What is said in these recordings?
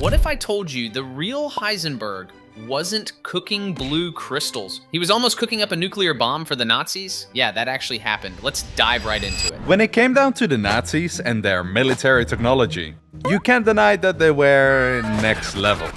What if I told you the real Heisenberg wasn't cooking blue crystals? He was almost cooking up a nuclear bomb for the Nazis? Yeah, that actually happened. Let's dive right into it. When it came down to the Nazis and their military technology, you can't deny that they were next level.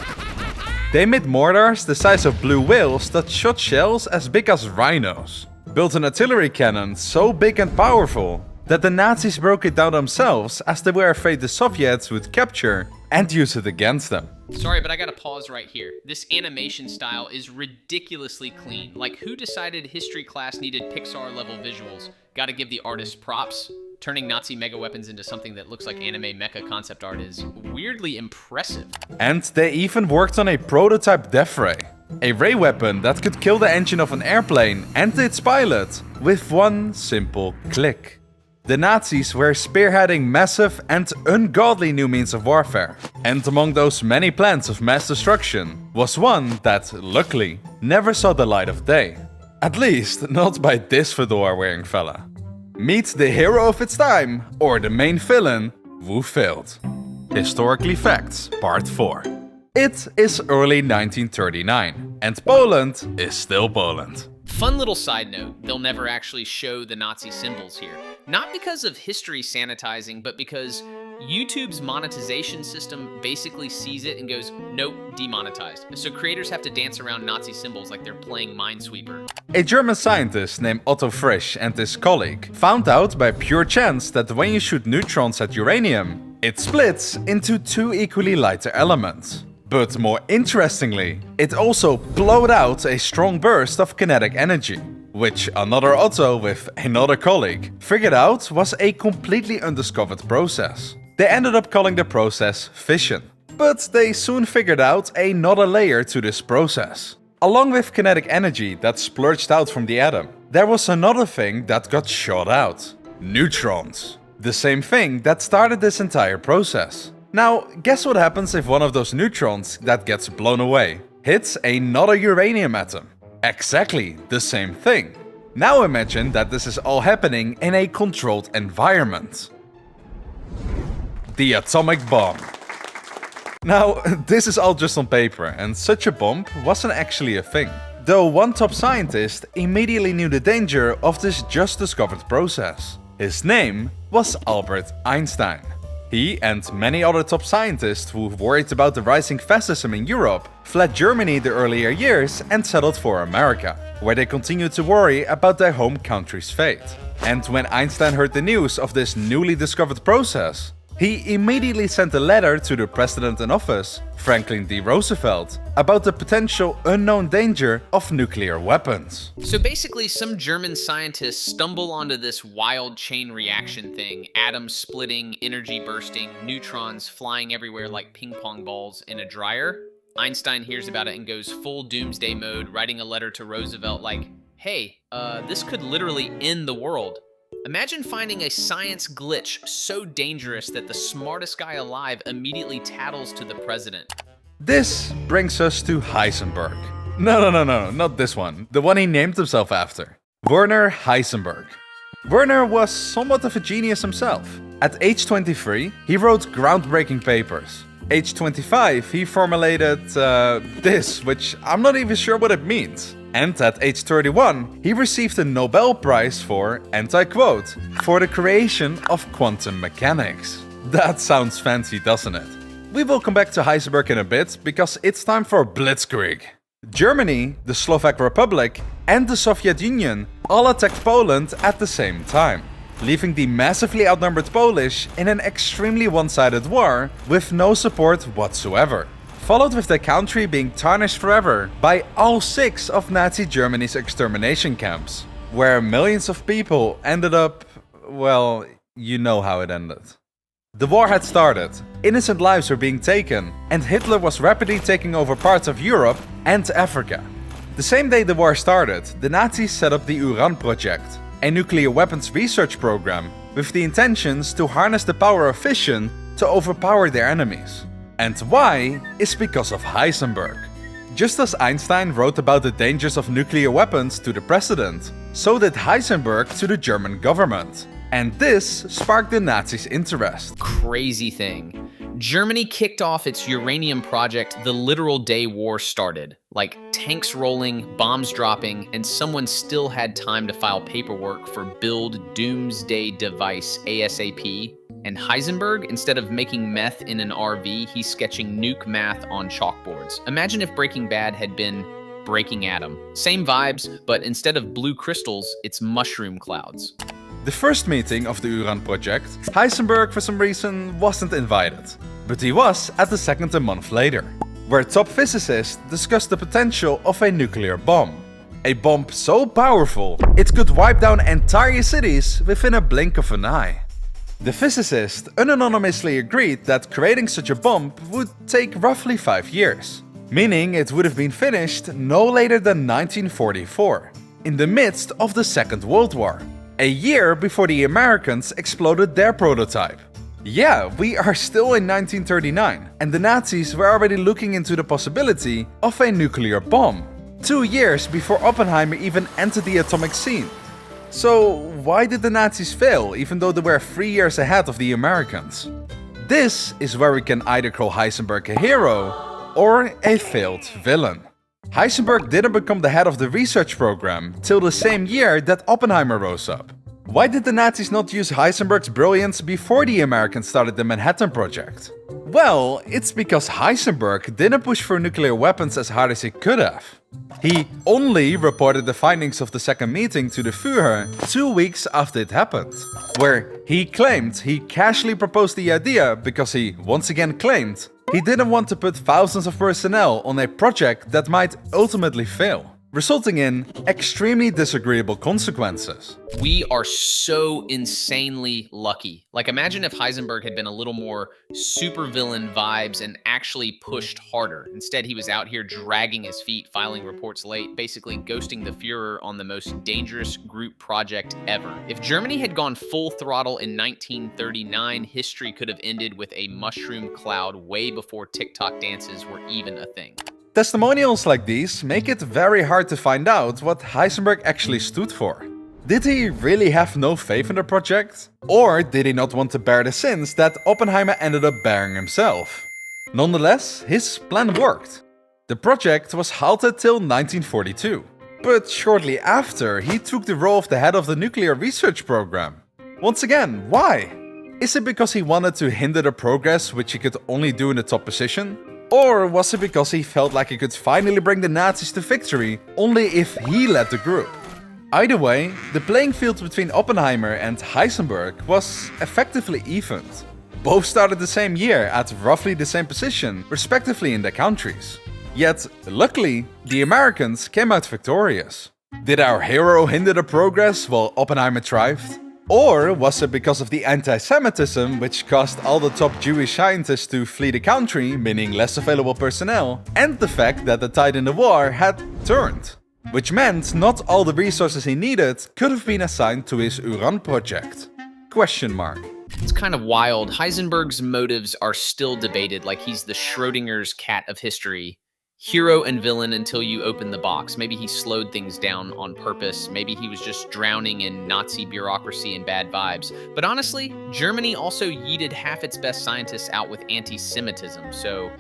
They made mortars the size of blue whales that shot shells as big as rhinos, built an artillery cannon so big and powerful that the Nazis broke it down themselves as they were afraid the Soviets would capture and use it against them. Sorry, but I gotta pause right here. This animation style is ridiculously clean. Like, who decided history class needed Pixar-level visuals? Gotta give the artist props. Turning Nazi mega weapons into something that looks like anime mecha concept art is weirdly impressive. And they even worked on a prototype death ray. A ray weapon that could kill the engine of an airplane and its pilot with one simple click. The Nazis were spearheading massive and ungodly new means of warfare. And among those many plans of mass destruction was one that, luckily, never saw the light of day. At least, not by this fedora-wearing fella. Meet the hero of its time, or the main villain, who failed. Historically Facts, Part 4. It is early 1939, and Poland is still Poland. Fun little side note, they'll never actually show the Nazi symbols here. Not because of history sanitizing, but because YouTube's monetization system basically sees it and goes, nope, demonetized. So creators have to dance around Nazi symbols like they're playing Minesweeper. A German scientist named Otto Frisch and his colleague found out by pure chance that when you shoot neutrons at uranium, it splits into two equally lighter elements. But more interestingly, it also blowed out a strong burst of kinetic energy, which another Otto with another colleague figured out was a completely undiscovered process. They ended up calling the process fission. But they soon figured out another layer to this process. Along with kinetic energy that splurged out from the atom, there was another thing that got shot out. Neutrons. The same thing that started this entire process. Now, guess what happens if one of those neutrons that gets blown away hits another uranium atom? Exactly the same thing. Now imagine that this is all happening in a controlled environment. The atomic bomb. Now, this is all just on paper, and such a bomb wasn't actually a thing. Though one top scientist immediately knew the danger of this just discovered process. His name was Albert Einstein. He and many other top scientists who worried about the rising fascism in Europe fled Germany the earlier years and settled for America, where they continued to worry about their home country's fate. And when Einstein heard the news of this newly discovered process, he immediately sent a letter to the president in office, Franklin D. Roosevelt, about the potential unknown danger of nuclear weapons. So basically, some German scientists stumble onto this wild chain reaction thing, atoms splitting, energy bursting, neutrons flying everywhere like ping pong balls in a dryer. Einstein hears about it and goes full doomsday mode, writing a letter to Roosevelt like, hey, this could literally end the world. Imagine finding a science glitch so dangerous that the smartest guy alive immediately tattles to the president. This brings us to Heisenberg. No, not this one. The one he named himself after. Werner Heisenberg. Werner was somewhat of a genius himself. At age 23, he wrote groundbreaking papers. Age 25, he formulated this, which I'm not even sure what it means. And at age 31, he received a Nobel Prize for, and I quote, for the creation of quantum mechanics. That sounds fancy, doesn't it? We will come back to Heisenberg in a bit, because it's time for Blitzkrieg. Germany, the Slovak Republic, and the Soviet Union all attacked Poland at the same time, leaving the massively outnumbered Polish in an extremely one-sided war with no support whatsoever. Followed with the country being tarnished forever by all 6 of Nazi Germany's extermination camps, where millions of people ended up, well, you know how it ended. The war had started, innocent lives were being taken, and Hitler was rapidly taking over parts of Europe and Africa. The same day the war started, the Nazis set up the Uran Project, a nuclear weapons research program with the intentions to harness the power of fission to overpower their enemies. And why is because of Heisenberg. Just as Einstein wrote about the dangers of nuclear weapons to the president, so did Heisenberg to the German government. And this sparked the Nazis' interest. Crazy thing. Germany kicked off its uranium project the literal day war started, like tanks rolling, bombs dropping, and someone still had time to file paperwork for Build Doomsday Device ASAP. And Heisenberg, instead of making meth in an RV, he's sketching nuke math on chalkboards. Imagine if Breaking Bad had been Breaking Atom. Same vibes, but instead of blue crystals, it's mushroom clouds. The first meeting of the Uran project, Heisenberg for some reason wasn't invited, but he was at the second a month later, where top physicists discussed the potential of a nuclear bomb. A bomb so powerful, it could wipe down entire cities within a blink of an eye. The physicists unanimously agreed that creating such a bomb would take roughly 5 years, meaning it would have been finished no later than 1944, in the midst of the Second World War. A year before the Americans exploded their prototype. Yeah, we are still in 1939, and the Nazis were already looking into the possibility of a nuclear bomb, 2 years before Oppenheimer even entered the atomic scene. So why did the Nazis fail, even though they were 3 years ahead of the Americans? This is where we can either call Heisenberg a hero, or a failed villain. Heisenberg didn't become the head of the research program till the same year that Oppenheimer rose up. Why did the Nazis not use Heisenberg's brilliance before the Americans started the Manhattan Project? Well, it's because Heisenberg didn't push for nuclear weapons as hard as he could have. He only reported the findings of the second meeting to the Führer 2 weeks after it happened, where he claimed he casually proposed the idea because he once again claimed he didn't want to put thousands of personnel on a project that might ultimately fail, resulting in extremely disagreeable consequences. We are so insanely lucky. Like, imagine if Heisenberg had been a little more supervillain vibes and actually pushed harder. Instead, he was out here dragging his feet, filing reports late, basically ghosting the Führer on the most dangerous group project ever. If Germany had gone full throttle in 1939, history could have ended with a mushroom cloud way before TikTok dances were even a thing. Testimonials like these make it very hard to find out what Heisenberg actually stood for. Did he really have no faith in the project? Or did he not want to bear the sins that Oppenheimer ended up bearing himself? Nonetheless, his plan worked. The project was halted till 1942. But shortly after, he took the role of the head of the nuclear research program. Once again, why? Is it because he wanted to hinder the progress which he could only do in the top position? Or was it because he felt like he could finally bring the Nazis to victory only if he led the group? Either way, the playing field between Oppenheimer and Heisenberg was effectively evened. Both started the same year at roughly the same position, respectively in their countries. Yet, luckily, the Americans came out victorious. Did our hero hinder the progress while Oppenheimer thrived? Or was it because of the anti-Semitism which caused all the top Jewish scientists to flee the country, meaning less available personnel, and the fact that the tide in the war had turned? Which meant not all the resources he needed could have been assigned to his Uran project? Question mark. It's kind of wild. Heisenberg's motives are still debated, like he's the Schrodinger's cat of history. Hero and villain until you open the box. Maybe he slowed things down on purpose. Maybe he was just drowning in Nazi bureaucracy and bad vibes. But honestly, Germany also yeeted half its best scientists out with anti-Semitism. So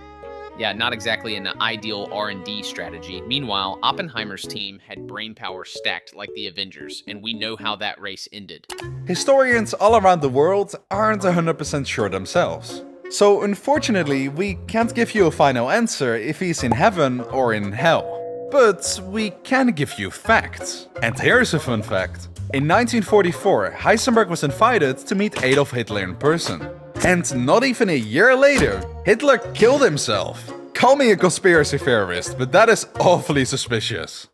yeah, not exactly an ideal R&D strategy. Meanwhile, Oppenheimer's team had brainpower stacked like the Avengers, and we know how that race ended. Historians all around the world aren't 100% sure themselves. So unfortunately, we can't give you a final answer if he's in heaven or in hell. But we can give you facts. And here's a fun fact. In 1944, Heisenberg was invited to meet Adolf Hitler in person. And not even a year later, Hitler killed himself. Call me a conspiracy theorist, but that is awfully suspicious.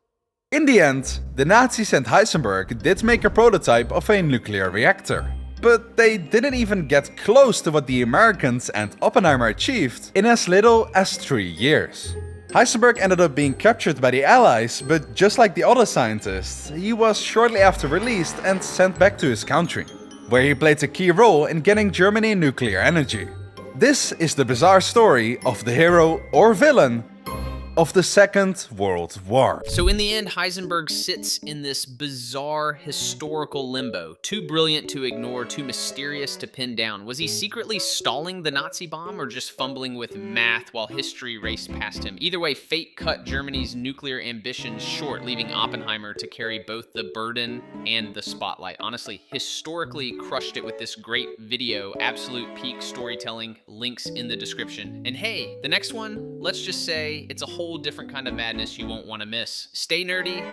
In the end, the Nazis and Heisenberg did make a prototype of a nuclear reactor. But they didn't even get close to what the Americans and Oppenheimer achieved in as little as 3 years. Heisenberg ended up being captured by the Allies, but just like the other scientists, he was shortly after released and sent back to his country, where he played a key role in getting Germany nuclear energy. This is the bizarre story of the hero or villain, of the Second World War. So in the end, Heisenberg sits in this bizarre historical limbo, too brilliant to ignore, too mysterious to pin down. Was he secretly stalling the Nazi bomb or just fumbling with math while history raced past him? Either way, fate cut Germany's nuclear ambitions short, leaving Oppenheimer to carry both the burden and the spotlight. Honestly, historically crushed it with this great video, absolute peak storytelling, links in the description. And hey, the next one, let's just say it's a whole different kind of madness you won't want to miss. Stay nerdy,